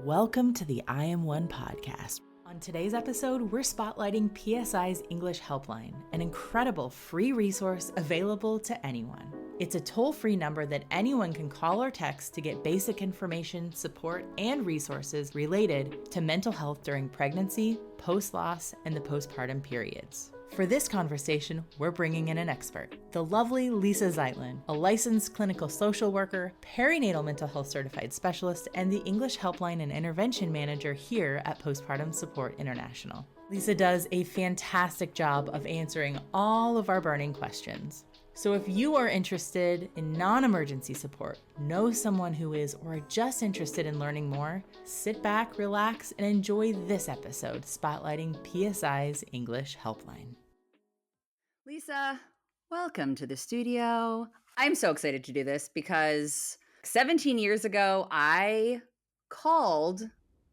Welcome to the I Am One podcast. On today's episode, we're spotlighting PSI's English Helpline, an incredible free resource available to anyone. It's a toll-free number that anyone can call or text to get basic information, support, and resources related to mental health during pregnancy, post-loss, and the postpartum periods. For this conversation, we're bringing in an expert, the lovely Lisa Zeitlin, a licensed clinical social worker, perinatal mental health certified specialist, and the English Helpline and Intervention Manager here at Postpartum Support International. Lisa does a fantastic job of answering all of our burning questions. So if you are interested in non-emergency support, know someone who is, or are just interested in learning more, sit back, relax, and enjoy this episode spotlighting PSI's English Helpline. Lisa, welcome to the studio. I'm so excited to do this because 17 years ago, I called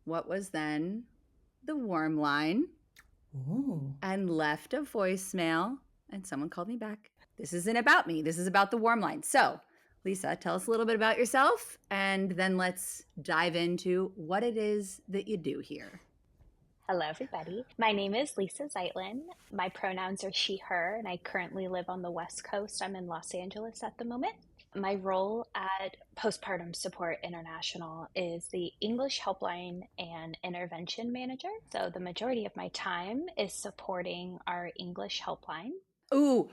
what was then the warm line and left a voicemail, and someone called me back. This isn't about me. This is about the warm line. So, Lisa, tell us a little bit about yourself, and then let's dive into what it is that you do here. Hello, everybody. My name is Lisa Zeitlin. My pronouns are she, her, and I currently live on the West Coast. I'm in Los Angeles at the moment. My role at Postpartum Support International is the English Helpline and Intervention Manager. So the majority of my time is supporting our English Helpline. Ooh,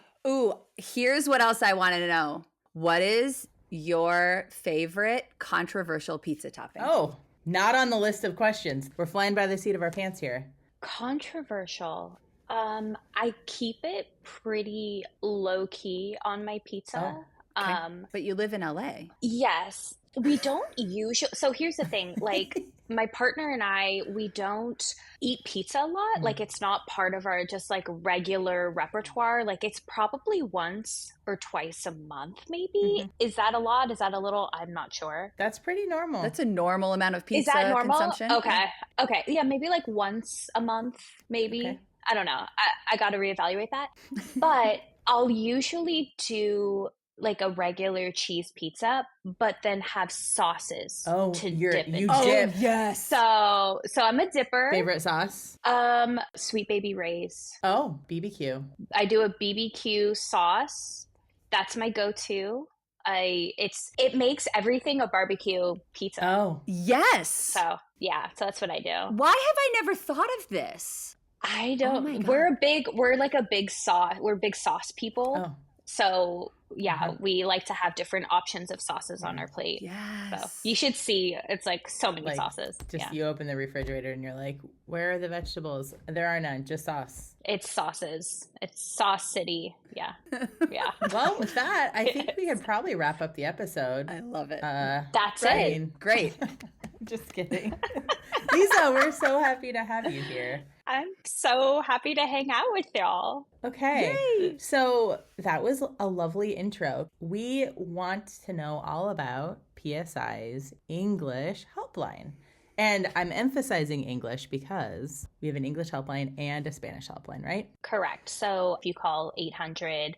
here's what else I wanted to know. What is your favorite controversial pizza topping? Oh, not on the list of questions. We're flying by the seat of our pants here. Controversial. I keep it pretty low key on my pizza. Oh, okay. But you live in LA. Yes. We don't usually. So here's the thing, like my partner and I, we don't eat pizza a lot. Like it's not part of our just like regular repertoire. Like it's probably once or twice a month, maybe. Is that a lot? Is that a little? I'm not sure. That's pretty normal. That's a normal amount of pizza Is that normal? consumption. Okay. Yeah, maybe like once a month, maybe. Okay. I don't know. I got to reevaluate that. But I'll usually do like a regular cheese pizza, but then have sauces to dip in. Dip. Yes. So I'm a dipper. Favorite sauce? Sweet Baby Ray's. Oh, BBQ. I do a BBQ sauce. That's my go-to. It makes everything a barbecue pizza. Oh, yes. So that's what I do. Why have I never thought of this? I don't. Oh my God. We're big sauce people. Oh. So we like to have different options of sauces on our plate. Yes. So you should see, it's like so many sauces. You open the refrigerator and you're like, where are the vegetables? There are none, just sauce. It's sauces. It's Sauce City. Yeah. Yeah. Well, with that, I think we could probably wrap up the episode. I love it. That's Brian. it. Great. Just kidding. Lisa, we're so happy to have you here. I'm so happy to hang out with y'all. Okay. Yay. So that was a lovely intro. We want to know all about PSI's English Helpline. And I'm emphasizing English because we have an English helpline and a Spanish helpline, right? Correct. So if you call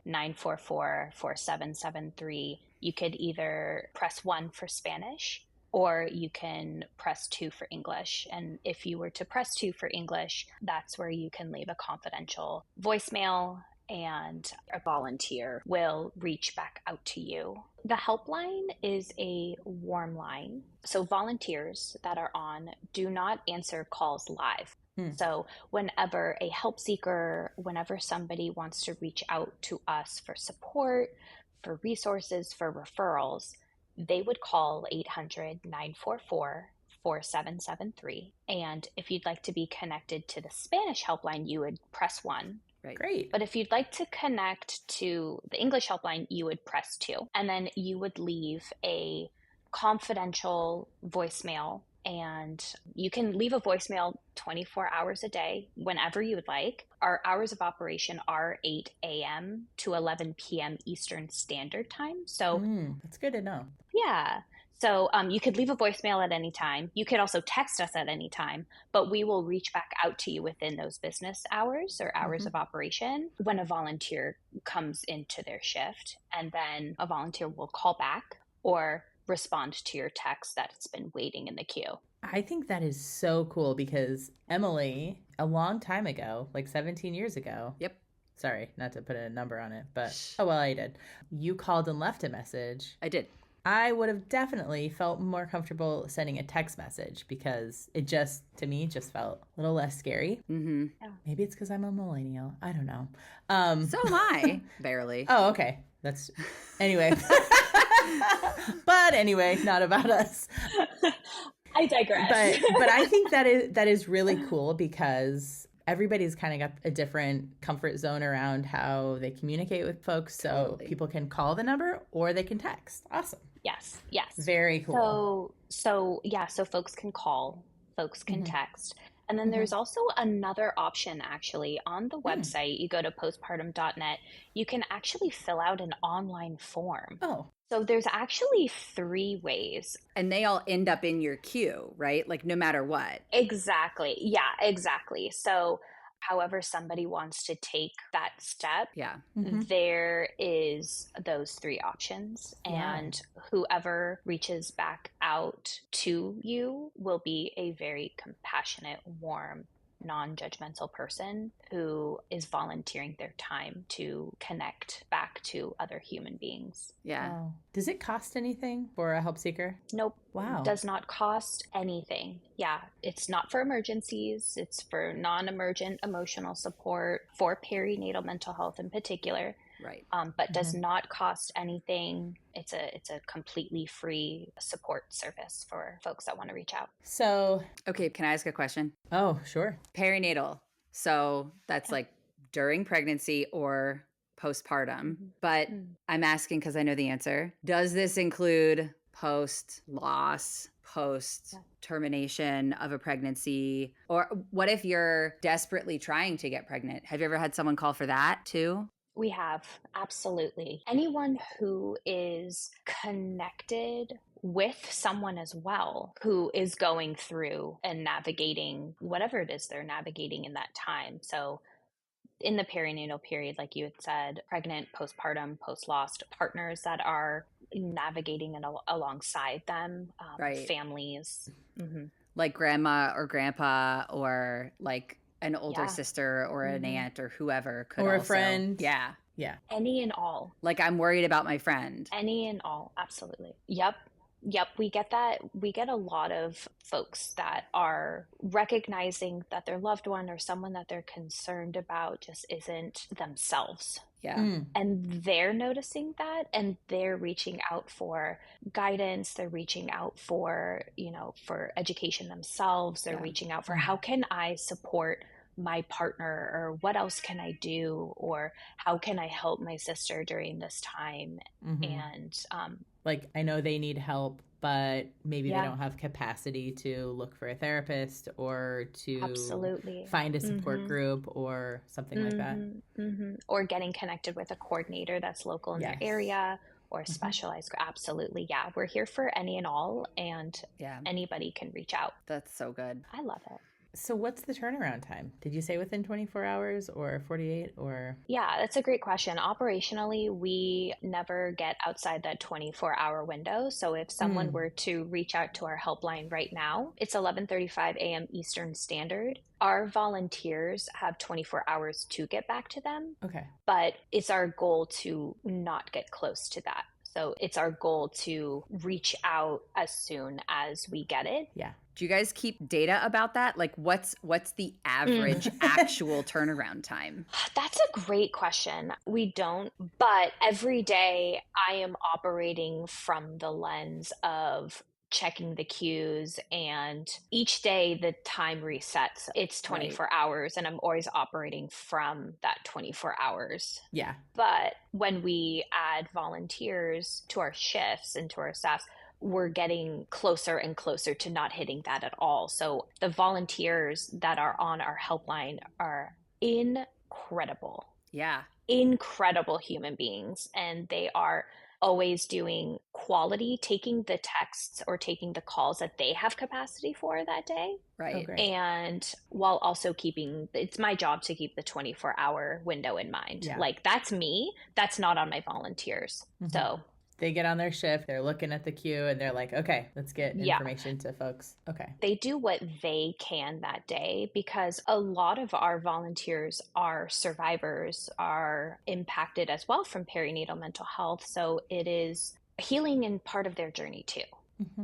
800-944-4773, you could either press 1 for Spanish or you can press 2 for English. And if you were to press 2 for English, that's where you can leave a confidential voicemail and a volunteer will reach back out to you. The helpline is a warm line. So volunteers that are on do not answer calls live. So whenever a help seeker, whenever somebody wants to reach out to us for support, for resources, for referrals, they would call 800-944-4773. And if you'd like to be connected to the Spanish helpline, you would press 1. Right. Great. But if you'd like to connect to the English helpline, you would press 2. And then you would leave a confidential voicemail. And you can leave a voicemail 24 hours a day, whenever you would like. Our hours of operation are 8 a.m. to 11 p.m. Eastern Standard Time. So that's good to know. Yeah. So you could leave a voicemail at any time. You could also text us at any time, but we will reach back out to you within those business hours or hours of operation when a volunteer comes into their shift. And then a volunteer will call back or respond to your text that's been waiting in the queue. I think that is so cool because Emily, a long time ago, like 17 years ago. Yep. Sorry, not to put a number on it, but oh, well, I did. You called and left a message. I did. I would have definitely felt more comfortable sending a text message because it just, to me, just felt a little less scary. Mm-hmm. Yeah. Maybe it's because I'm a millennial. I don't know. So am I. Barely. Oh, okay. That's, anyway. But anyway, not about us. I digress. But I think that is really cool because everybody's kind of got a different comfort zone around how they communicate with folks. So Totally. people can call the number or they can text. Awesome. Yes. Very cool. So folks can call, folks can text. And then there's also another option, actually. On the website, you go to postpartum.net, you can actually fill out an online form. Oh. So there's actually 3 ways. And they all end up in your queue, right? Like no matter what. Exactly. Yeah, exactly. So however somebody wants to take that step, Yeah. there is those 3 options. Wow. And whoever reaches back out to you will be a very compassionate, warm, non-judgmental person who is volunteering their time to connect back to other human beings. Yeah. Wow. Does it cost anything for a help seeker? Nope. Wow. Does not cost anything. Yeah. It's not for emergencies. It's for non-emergent emotional support, for perinatal mental health in particular. Right. But does not cost anything. It's a completely free support service for folks that want to reach out. So, Okay, can I ask a question? oh, sure. Perinatal. So that's like during pregnancy or postpartum. But I'm asking because I know the answer. Does this include post loss, post termination of a pregnancy? Or what if you're desperately trying to get pregnant? Have you ever had someone call for that too? We have, absolutely. Anyone who is connected with someone as well who is going through and navigating whatever it is they're navigating in that time. So in the perinatal period, like you had said, pregnant, postpartum, post-lost partners that are navigating it alongside them, Right. families. Like grandma or grandpa or like an older Yeah. sister or an aunt or whoever could Or a also- friend. Yeah. Yeah. Any and all. Like I'm worried about my friend. Any and all, absolutely. Yep, we get that. We get a lot of folks that are recognizing that their loved one or someone that they're concerned about just isn't themselves. Yeah. And they're noticing that and they're reaching out for guidance. They're reaching out for, for education themselves. They're reaching out for how can I support my partner, or what else can I do, or how can I help my sister during this time? And like, I know they need help, but maybe they Yeah. don't have capacity to look for a therapist or to Absolutely. find a support group or something like that. Or getting connected with a coordinator that's local in their Yes. area, or specialized. Absolutely. Yeah. We're here for any and all, and Yeah. anybody can reach out. That's so good. I love it. So what's the turnaround time? Did you say within 24 hours or 48 or? Yeah, that's a great question. Operationally, we never get outside that 24-hour window. So if someone were to reach out to our helpline right now, it's 11:35 a.m. Eastern Standard. Our volunteers have 24 hours to get back to them, Okay. but it's our goal to not get close to that. So it's our goal to reach out as soon as we get it. Yeah. Do you guys keep data about that? Like what's the average actual turnaround time? That's a great question. We don't, but every day I am operating from the lens of checking the cues, and each day the time resets. It's 24 hours and I'm always operating from that 24 hours. Yeah. But when we add volunteers to our shifts and to our staffs, we're getting closer and closer to not hitting that at all. So the volunteers that are on our helpline are incredible. Yeah. Incredible human beings. And they are always doing quality, taking the texts or taking the calls that they have capacity for that day. Right. Oh, great. And while also it's my job to keep the 24-hour window in mind. Yeah. Like that's me, that's not on my volunteers. So They get on their shift, they're looking at the queue, and they're like, okay, let's get information to folks. Okay. They do what they can that day because a lot of our volunteers are survivors, are impacted as well from perinatal mental health. So it is healing and part of their journey too.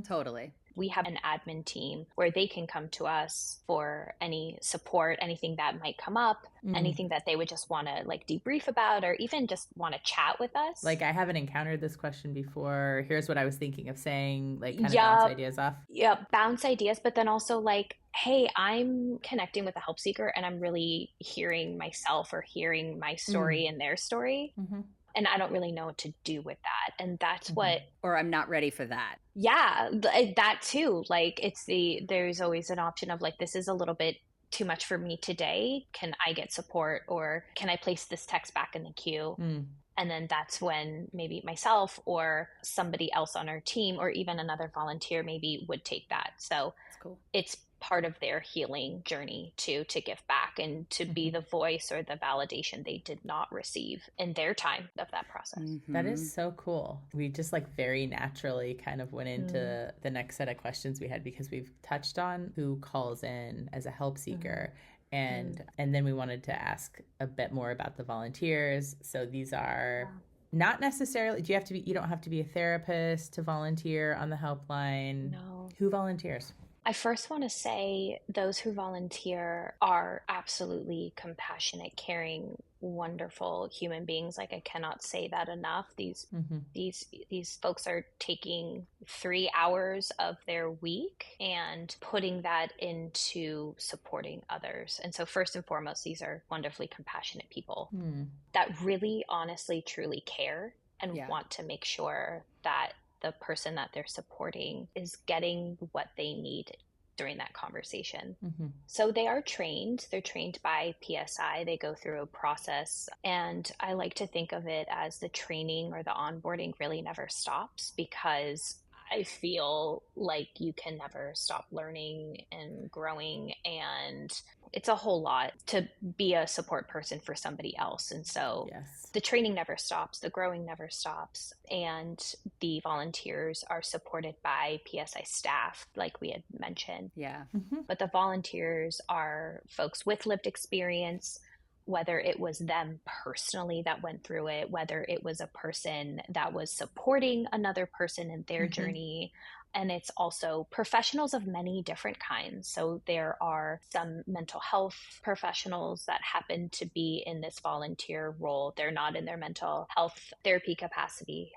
Totally. We have an admin team where they can come to us for any support, anything that might come up, anything that they would just want to like debrief about, or even just want to chat with us. Like, I haven't encountered this question before. Here's what I was thinking of saying, like kind of bounce ideas off. Yeah, bounce ideas, but then also like, hey, I'm connecting with a help seeker and I'm really hearing myself or hearing my story and their story. And I don't really know what to do with that. And that's what... Or I'm not ready for that. Yeah, that too. Like there's always an option of like, this is a little bit too much for me today. Can I get support, or can I place this text back in the queue? And then that's when maybe myself or somebody else on our team or even another volunteer maybe would take that. So that's cool. It's part of their healing journey to give back and to be the voice or the validation they did not receive in their time of that process. That is so cool. We just like very naturally kind of went into the next set of questions we had, because we've touched on who calls in as a help seeker. And then we wanted to ask a bit more about the volunteers. So these are not necessarily, you don't have to be a therapist to volunteer on the helpline. No. Who volunteers? I first want to say those who volunteer are absolutely compassionate, caring, wonderful human beings. Like, I cannot say that enough. These folks are taking 3 hours of their week and putting that into supporting others. And so first and foremost, these are wonderfully compassionate people that really, honestly, truly care and want to make sure that the person that they're supporting is getting what they need during that conversation. So they are trained. They're trained by PSI. They go through a process. And I like to think of it as the training or the onboarding really never stops, because I feel like you can never stop learning and growing, and it's a whole lot to be a support person for somebody else. And so the training never stops, the growing never stops, and the volunteers are supported by PSI staff, like we had mentioned. But the volunteers are folks with lived experience, whether it was them personally that went through it, whether it was a person that was supporting another person in their journey. And it's also professionals of many different kinds. So there are some mental health professionals that happen to be in this volunteer role. They're not in their mental health therapy capacity.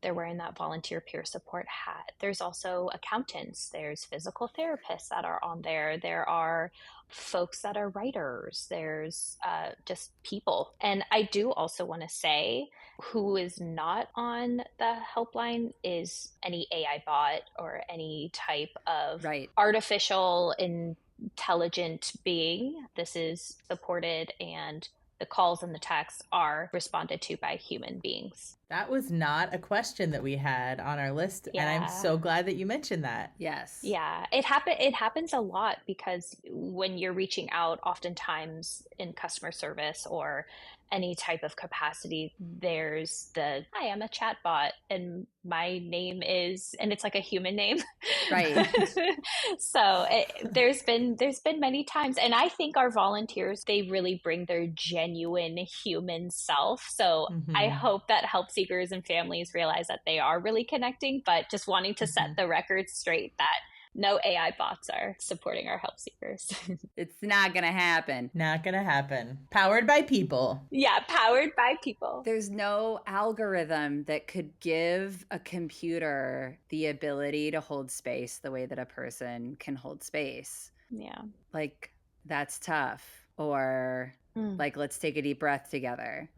They're wearing that volunteer peer support hat. There's also accountants. There's physical therapists that are on there. There are folks that are writers. There's just people. And I do also want to say, who is not on the helpline is any AI bot or any type of artificial intelligent being. This is supported, and the calls and the texts are responded to by human beings. That was not a question that we had on our list, and I'm so glad that you mentioned that. Yeah, it happens a lot, because when you're reaching out, oftentimes in customer service or any type of capacity, there's the, hi, I'm a chatbot and my name is, and it's like a human name. So there's been many times, and I think our volunteers, they really bring their genuine human self. So I hope that help seekers and families realize that they are really connecting, but just wanting to set the record straight that no AI bots are supporting our help seekers. It's not going to happen. Not going to happen. Powered by people. Yeah, powered by people. There's no algorithm that could give a computer the ability to hold space the way that a person can hold space. Yeah. Like, that's tough. Or like, let's take a deep breath together.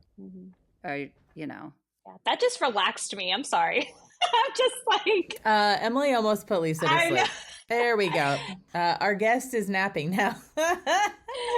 Or, you know. Yeah, that just relaxed me. I'm sorry. I'm just like... Emily almost put Lisa to sleep. There we go. Our guest is napping now.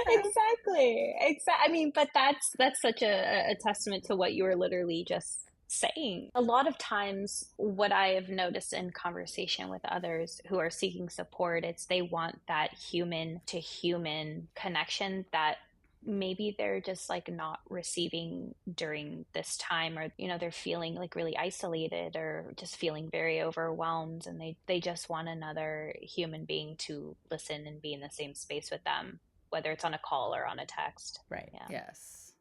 Exactly. I mean, but that's such a testament to what you were literally just saying. A lot of times what I have noticed in conversation with others who are seeking support, it's they want that human to human connection that maybe they're just like not receiving during this time, or they're feeling like really isolated or just feeling very overwhelmed, and they just want another human being to listen and be in the same space with them, whether it's on a call or on a text. Right. Yeah. Yes.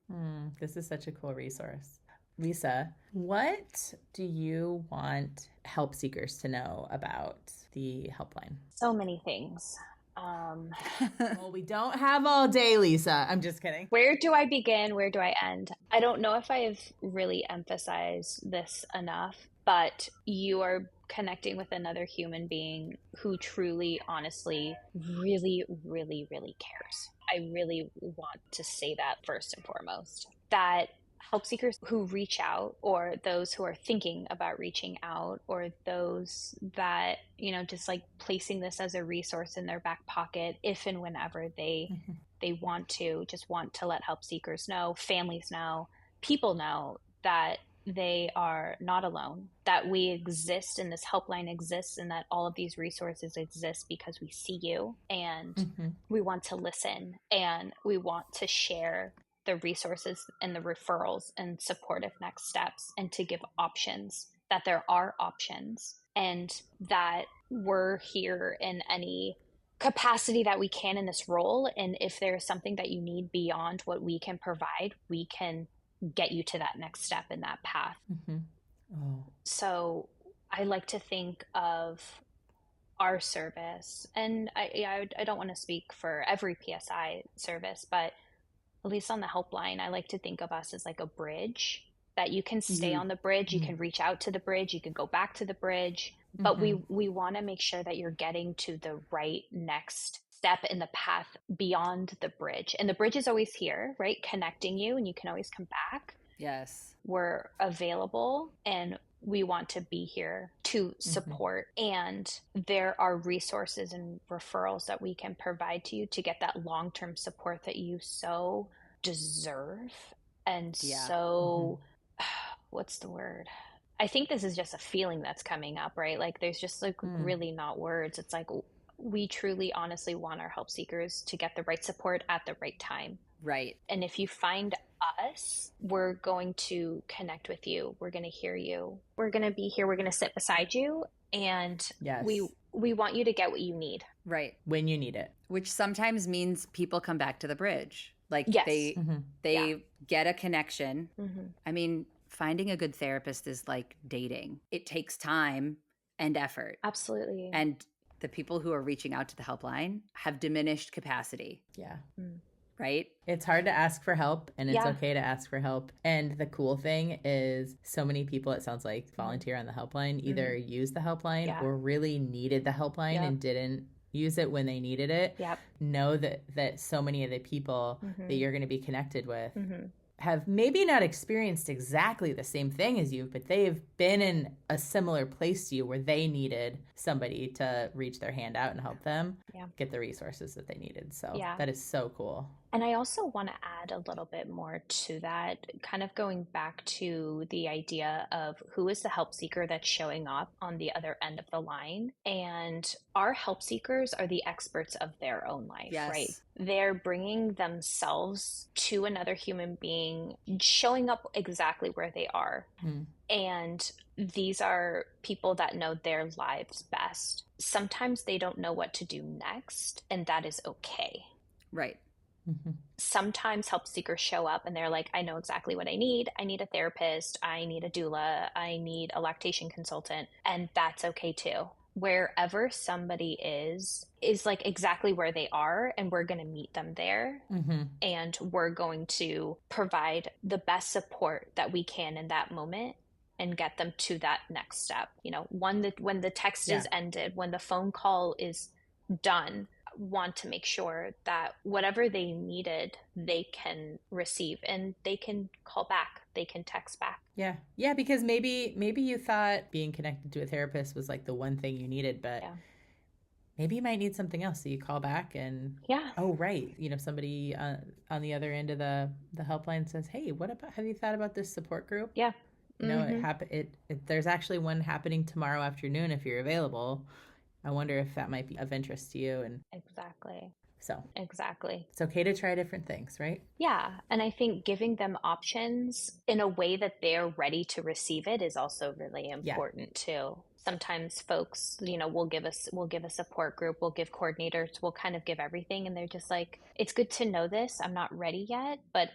This is such a cool resource. Lisa, what do you want help seekers to know about the helpline? So many things. Well, we don't have all day, Lisa. I'm just kidding. Where do I begin? Where do I end? I don't know if I have really emphasized this enough, but you are connecting with another human being who truly, honestly, really, really, really cares. I really want to say that first and foremost. That help seekers who reach out, or those who are thinking about reaching out, or those that, just like placing this as a resource in their back pocket if and whenever they want to let help seekers know, families know, people know that they are not alone, that we exist and this helpline exists, and that all of these resources exist because we see you, and we want to listen, and we want to share the resources and the referrals and supportive next steps, and to give options, that there are options, and that we're here in any capacity that we can in this role. And if there's something that you need beyond what we can provide, we can get you to that next step in that path. So I like to think of our service, and I don't want to speak for every PSI service, but at least on the helpline, I like to think of us as like a bridge, that you can stay on the bridge, you can reach out to the bridge, you can go back to the bridge, but we want to make sure that you're getting to the right next step in the path beyond the bridge. And the bridge is always here, right? Connecting you, and you can always come back. Yes. We're available, and we want to be here to support. And there are resources and referrals that we can provide to you to get that long-term support that you so deserve. And so, what's the word? I think this is just a feeling that's coming up, right? Like there's just like really not words. It's like we truly, honestly want our help seekers to get the right support at the right time. Right. And if you find us, we're going to connect with you. We're going to hear you. We're going to be here. We're going to sit beside you. And we want you to get what you need. Right. When you need it. Which sometimes means people come back to the bridge. Like they get a connection. I mean, finding a good therapist is like dating. It takes time and effort. Absolutely. And the people who are reaching out to the helpline have diminished capacity. Yeah. Right? It's hard to ask for help, and it's okay to ask for help. And the cool thing is so many people, it sounds like, volunteer on the helpline, either use the helpline or really needed the helpline and didn't use it when they needed it. Know that so many of the people that you're going to be connected with have maybe not experienced exactly the same thing as you, but they've been in a similar place to you where they needed somebody to reach their hand out and help them get the resources that they needed. So that is so cool. And I also want to add a little bit more to that, kind of going back to the idea of who is the help seeker that's showing up on the other end of the line. And our help seekers are the experts of their own life, right? They're bringing themselves to another human being, showing up exactly where they are. And these are people that know their lives best. Sometimes they don't know what to do next, and that is okay. Right. Sometimes help seekers show up and they're like, I know exactly what I need. I need a therapist. I need a doula. I need a lactation consultant. And that's okay too. Wherever somebody is like exactly where they are, and we're going to meet them there. And we're going to provide the best support that we can in that moment and get them to that next step. When the text is ended, when the phone call is done, want to make sure that whatever they needed, they can receive, and they can call back, they can text back. Yeah, because maybe you thought being connected to a therapist was like the one thing you needed, but maybe you might need something else. So you call back and oh right, somebody on the other end of the helpline says, hey, have you thought about this support group? There's actually one happening tomorrow afternoon if you're available. I wonder if that might be of interest to you. And exactly. So Exactly. it's okay to try different things, right? Yeah. And I think giving them options in a way that they're ready to receive it is also really important too. Sometimes folks, will give a support group, we'll give coordinators, we'll kind of give everything. And they're just like, it's good to know this. I'm not ready yet, but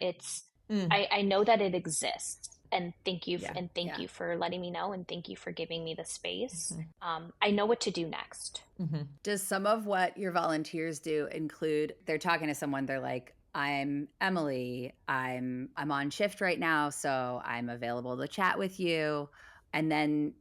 I know that it exists. And thank you. And thank you for letting me know. And thank you for giving me the space. I know what to do next. Does some of what your volunteers do include, they're talking to someone, they're like, I'm Emily, I'm on shift right now, so I'm available to chat with you. And then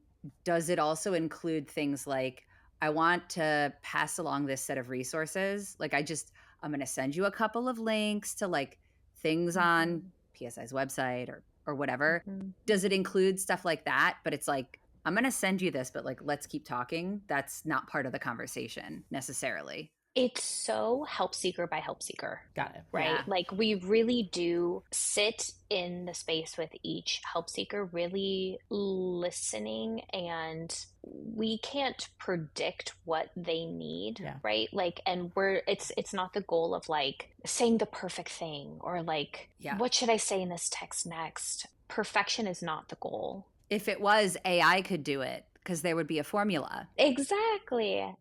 does it also include things like, I want to pass along this set of resources? Like I'm going to send you a couple of links to like things on PSI's website or whatever. Does it include stuff like that? But it's like, I'm going to send you this, but like, let's keep talking. That's not part of the conversation necessarily. It's so help seeker by help seeker. Got it. Right? Yeah. Like we really do sit in the space with each help seeker, really listening, and we can't predict what they need, right? Like, and it's not the goal of like saying the perfect thing or like, what should I say in this text next? Perfection is not the goal. If it was, AI could do it because there would be a formula. Exactly.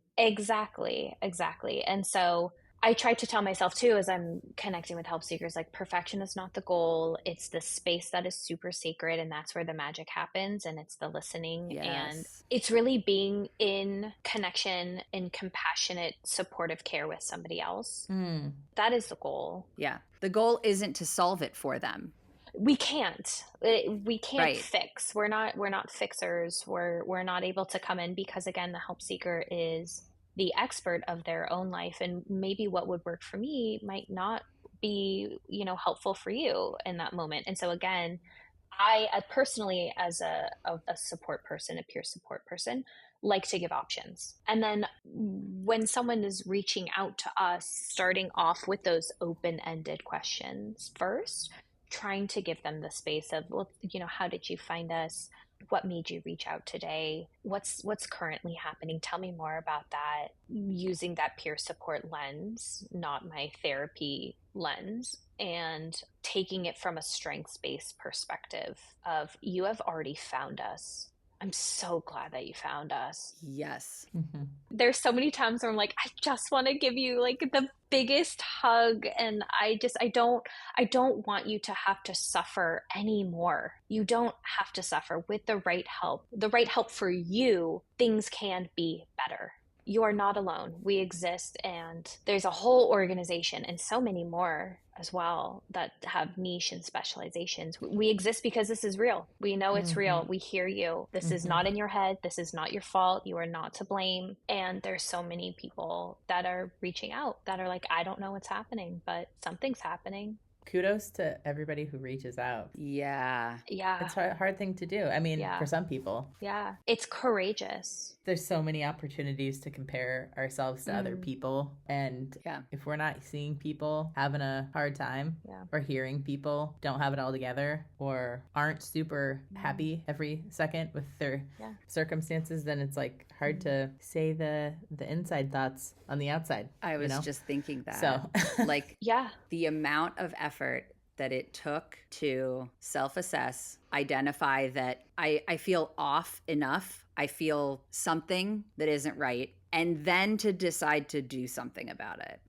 And so I try to tell myself too, as I'm connecting with help seekers, like perfection is not the goal. It's the space that is super sacred, and that's where the magic happens. And it's the listening, and it's really being in connection, in compassionate, supportive care with somebody else. That is the goal. Yeah. The goal isn't to solve it for them. We can't fix. We're not fixers. We're not able to come in because, again, the help seeker is the expert of their own life, and maybe what would work for me might not be, helpful for you in that moment. And so again, I personally, as a support person, a peer support person, like to give options. And then when someone is reaching out to us, starting off with those open-ended questions first, trying to give them the space of, well, how did you find us? What made you reach out today? What's currently happening? Tell me more about that. Using that peer support lens, not my therapy lens, and taking it from a strengths-based perspective of, you have already found us. I'm so glad that you found us. Yes. There's so many times where I'm like, I just want to give you like the biggest hug, and I don't want you to have to suffer anymore. You don't have to suffer. With the right help for you, things can be better. You are not alone. We exist, and there's a whole organization and so many more as well that have niche and specializations. We exist because this is real. We know it's real. We hear you. This is not in your head. This is not your fault. You are not to blame. And there's so many people that are reaching out that are like, I don't know what's happening, but something's happening. Kudos to everybody who reaches out. Yeah. It's a hard thing to do. I mean, for some people. Yeah. It's courageous. There's so many opportunities to compare ourselves to other people. And if we're not seeing people having a hard time or hearing people don't have it all together or aren't super happy every second with their circumstances, then it's like hard to say the inside thoughts on the outside. I was just thinking that. So like the amount of effort that it took to self-assess, identify that I feel off enough, I feel something that isn't right, and then to decide to do something about it.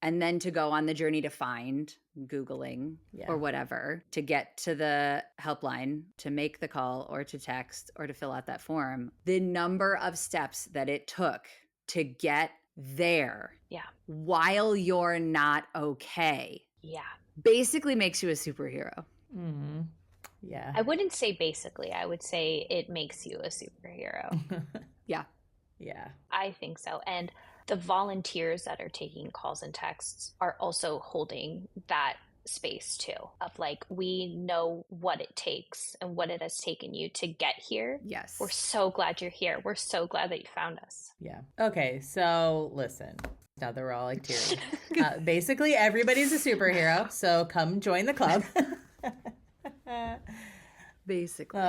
And then to go on the journey to find, Googling or whatever, to get to the helpline, to make the call or to text or to fill out that form. The number of steps that it took to get there while you're not okay basically makes you a superhero. Yeah. I wouldn't say basically. I would say it makes you a superhero. Yeah. I think so. And the volunteers that are taking calls and texts are also holding that space too, of like, we know what it takes and what it has taken you to get here. Yes. We're so glad you're here. We're so glad that you found us. Yeah. Okay. So listen, now that we're all like teary. Basically everybody's a superhero. So come join the club. Basically.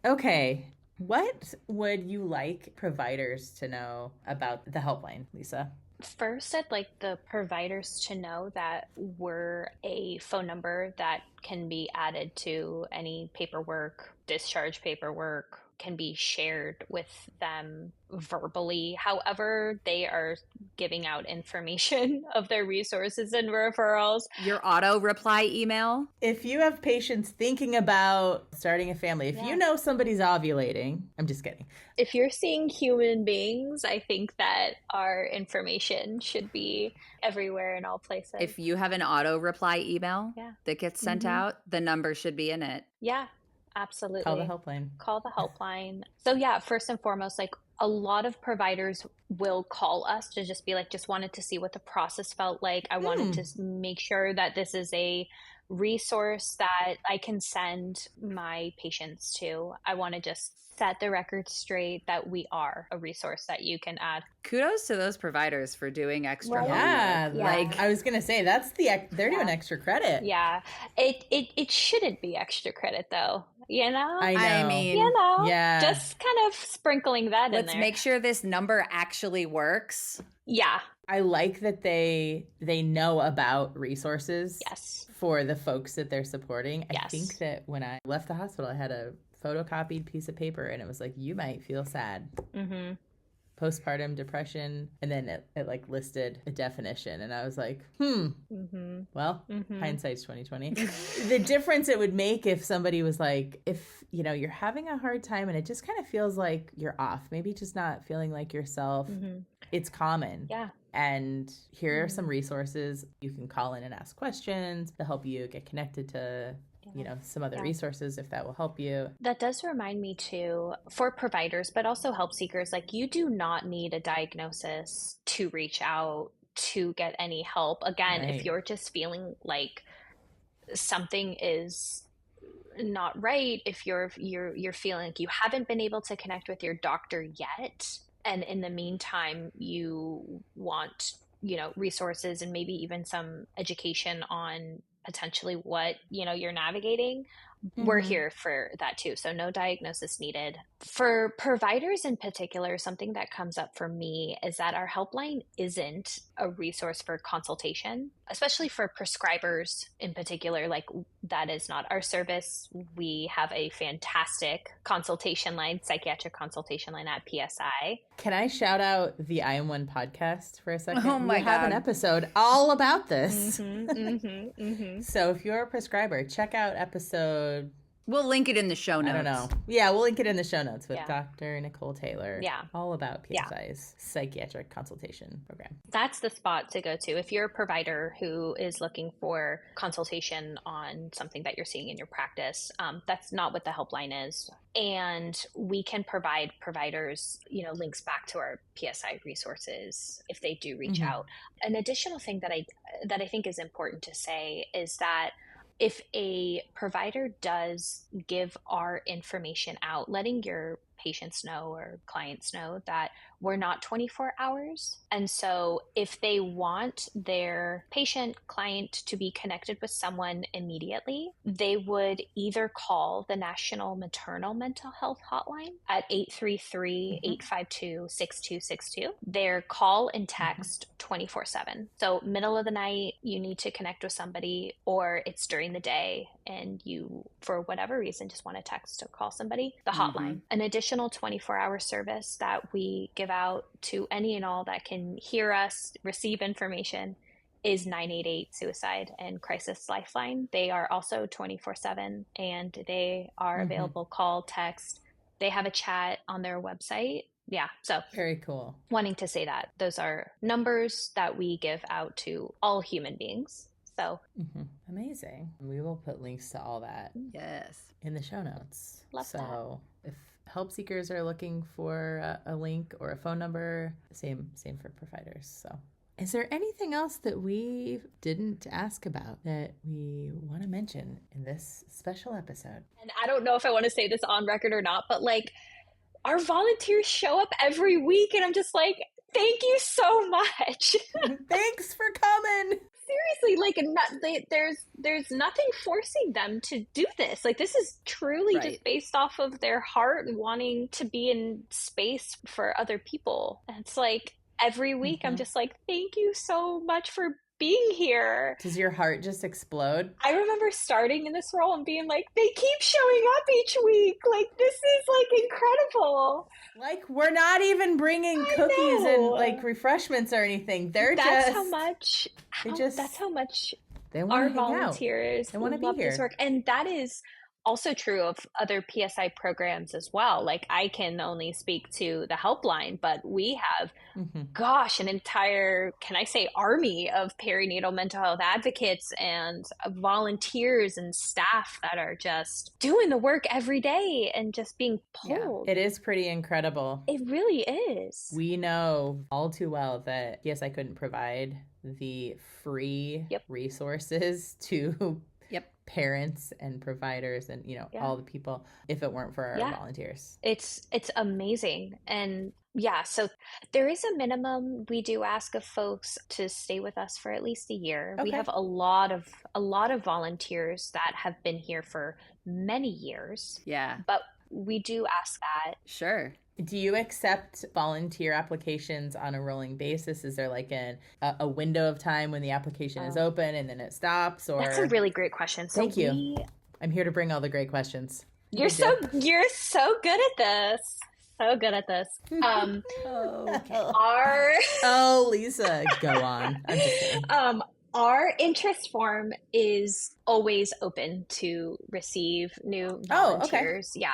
Okay. What would you like providers to know about the helpline, Lisa? First, I'd like the providers to know that we're a phone number that can be added to any paperwork, discharge paperwork, can be shared with them verbally. However, they are giving out information of their resources and referrals. Your auto reply email. If you have patients thinking about starting a family, if you know somebody's ovulating, I'm just kidding. If you're seeing human beings, I think that our information should be everywhere in all places. If you have an auto reply email that gets sent out, the number should be in it. Yeah, absolutely. Call the helpline. Call the helpline. So yeah, first and foremost, like a lot of providers will call us to just be like, just wanted to see what the process felt like. I wanted to make sure that this is a resource that I can send my patients to. I want to just set the record straight that we are a resource that you can add. Kudos to those providers for doing extra homework. Yeah, like I was gonna say, they're doing extra credit. Yeah, it shouldn't be extra credit though. You know, I mean, just kind of sprinkling that in there. Let's make sure this number actually works. Yeah, I like that they know about resources. Yes, for the folks that they're supporting. Yes. I think that when I left the hospital, I had a photocopied piece of paper and it was like, you might feel sad. Postpartum depression. And then it like listed a definition. And I was like, well, hindsight's 2020. The difference it would make if somebody was like, if, you know, you're having a hard time and it just kind of feels like you're off, maybe just not feeling like yourself. It's common. Yeah. And here are some resources. You can call in and ask questions to help you get connected to, you know, some other resources if that will help you. That does remind me too, for providers, but also help seekers, like you do not need a diagnosis to reach out to get any help. Again, if you're just feeling like something is not right, if you're feeling like you haven't been able to connect with your doctor yet, and in the meantime, you want, you know, resources and maybe even some education on potentially what, you know, you're navigating, we're here for that too. So no diagnosis needed. For providers in particular, something that comes up for me is that our helpline isn't a resource for consultation, especially for prescribers in particular. Like that is not our service. We have a fantastic consultation line, psychiatric consultation line at PSI. Can I shout out the I Am One podcast for a second? Oh my God. We have an episode all about this. So if you're a prescriber, check out episode. We'll link it in the show notes. I don't know. Yeah, we'll link it in the show notes with Dr. Nicole Taylor. Yeah. All about PSI's psychiatric consultation program. That's the spot to go to. If you're a provider who is looking for consultation on something that you're seeing in your practice, that's not what the helpline is. And we can provide providers, you know, links back to our PSI resources if they do reach out. An additional thing that I think is important to say is that if a provider does give our information out, letting your patients know or clients know that we're not 24 hours. And so if they want their patient, client to be connected with someone immediately, they would either call the National Maternal Mental Health Hotline at 833-852-6262. Their call and text 24/7. So middle of the night, you need to connect with somebody, or it's during the day and you, for whatever reason, just want to text or call somebody, the hotline. An additional 24-hour service that we give out to any and all that can hear us, receive information, is 988 Suicide and Crisis Lifeline. They are also 24/7 and they are available, call, text. They have a chat on their website. Yeah, so very cool. Wanting to say that those are numbers that we give out to all human beings. So amazing. We will put links to all that in the show notes. Love so that. If help seekers are looking for a link or a phone number, same for providers. So is there anything else that we didn't ask about that we want to mention in this special episode? And I don't know if I want to say this on record or not, but like our volunteers show up every week and I'm just like, thank you so much. Thanks for coming. Seriously, like there's nothing forcing them to do this. Like this is truly Right. just based off of their heart and wanting to be in space for other people. And it's like every week I'm just like, thank you so much for being here. Does your heart just explode? I remember starting in this role and being like, they keep showing up each week. Like, this is like incredible. Like, we're not even bringing cookies and like refreshments or anything. That's how much they our want to hang out. volunteers They want to love be here. this work. And that is also true of other PSI programs as well. Like I can only speak to the helpline, but we have, an entire, can I say, army of perinatal mental health advocates and volunteers and staff that are just doing the work every day and just being pulled. Yeah, it is pretty incredible. It really is. We know all too well that PSI couldn't provide the free resources to parents and providers and all the people if it weren't for our volunteers. It's amazing. And so there is a minimum we do ask of folks to stay with us for at least a year. We have a lot of volunteers that have been here for many years. Yeah. But we do ask that. Sure. Do you accept volunteer applications on a rolling basis? Is there like a window of time when the application is open and then it stops? Or That's a really great question. So Thank you. I'm here to bring all the great questions. You're so good at this. So good at this. Lisa, go on. I'm just kidding. Our interest form is always open to receive new volunteers. Oh, okay.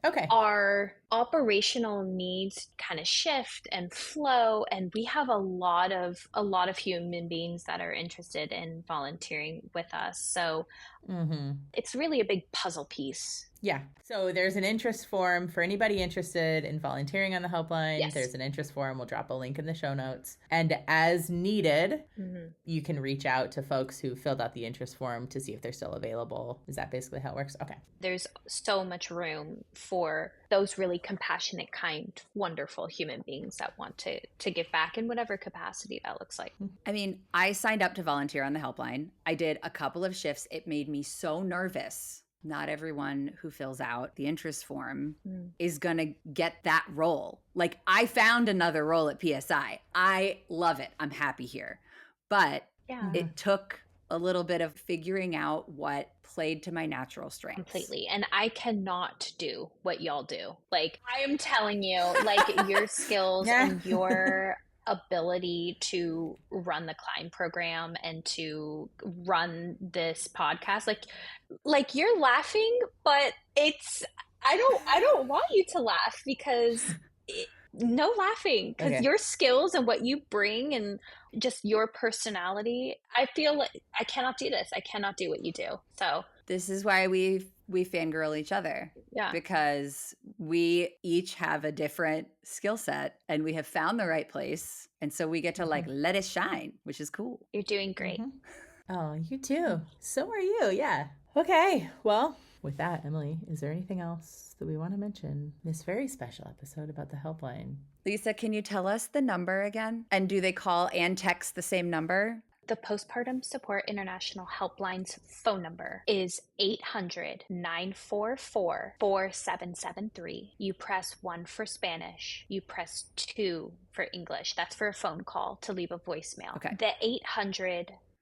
Okay. Our operational needs kind of shift and flow, and we have a lot of human beings that are interested in volunteering with us. So it's really a big puzzle piece. Yeah. So there's an interest form for anybody interested in volunteering on the helpline. Yes. There's an interest form. We'll drop a link in the show notes. And as needed, you can reach out to folks who filled out the interest form to see if they're still available. Is that basically how it works? Okay. There's so much room for those really compassionate, kind, wonderful human beings that want to give back in whatever capacity that looks like. I mean, I signed up to volunteer on the helpline. I did a couple of shifts. It made me so nervous. Not everyone who fills out the interest form is going to get that role. Like, I found another role at PSI. I love it. I'm happy here. But it took a little bit of figuring out what played to my natural strengths. Completely. And I cannot do what y'all do. Like, I am telling you, like, your skills and your ability to run the Klein program and to run this podcast, like you're laughing, but I don't want you to laugh because no laughing, because your skills and what you bring and just your personality, I feel like I cannot do this. I cannot do what you do. So this is why we fangirl each other. Yeah. Because we each have a different skill set and we have found the right place. And so we get to let it shine, which is cool. You're doing great. Oh, you too. So are you. Yeah. Okay. Well, with that, Emily, is there anything else that we want to mention? This very special episode about the helpline. Lisa, can you tell us the number again? And do they call and text the same number? The Postpartum Support International Helpline's phone number is 800-944-4773. You press 1 for Spanish. You press 2 for English. That's for a phone call to leave a voicemail. Okay. The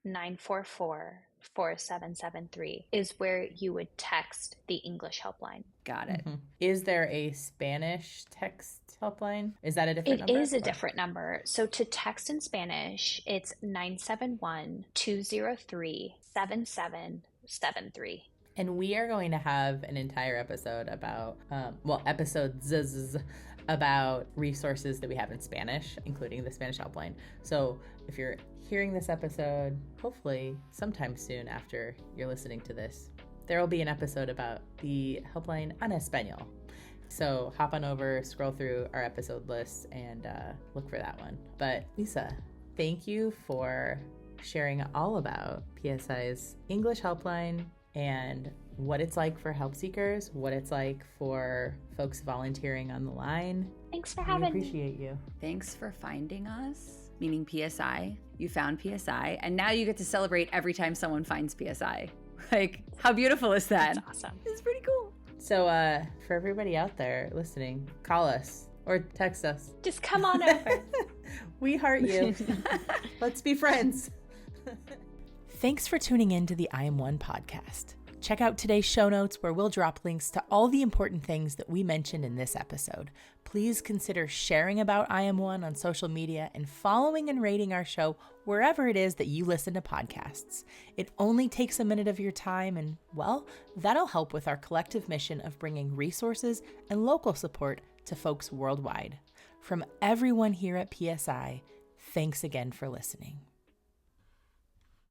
800-944-4773 is where you would text the English helpline. Got it. Is there a Spanish text helpline? Is that a different number? It is a different number. So to text in Spanish, it's 971-203-7773. And we are going to have an entire episode about, episodes about resources that we have in Spanish, including the Spanish helpline. So if you're hearing this episode, hopefully sometime soon after you're listening to this, there will be an episode about the helpline en Español. So hop on over, scroll through our episode list, and look for that one. But Lisa, thank you for sharing all about PSI's English helpline and what it's like for help seekers, what it's like for folks volunteering on the line, Thanks for We having me. appreciate you. Thanks for finding us, meaning PSI. You found PSI, and now you get to celebrate every time someone finds PSI. Like, how beautiful is that? That's awesome. It's pretty cool. So for everybody out there listening, call us or text us. Just come on over. We heart you. Let's be friends. Thanks for tuning in to the I Am One podcast. Check out today's show notes where we'll drop links to all the important things that we mentioned in this episode. Please consider sharing about I Am One on social media and following and rating our show wherever it is that you listen to podcasts. It only takes a minute of your time and, well, that'll help with our collective mission of bringing resources and local support to folks worldwide. From everyone here at PSI, thanks again for listening.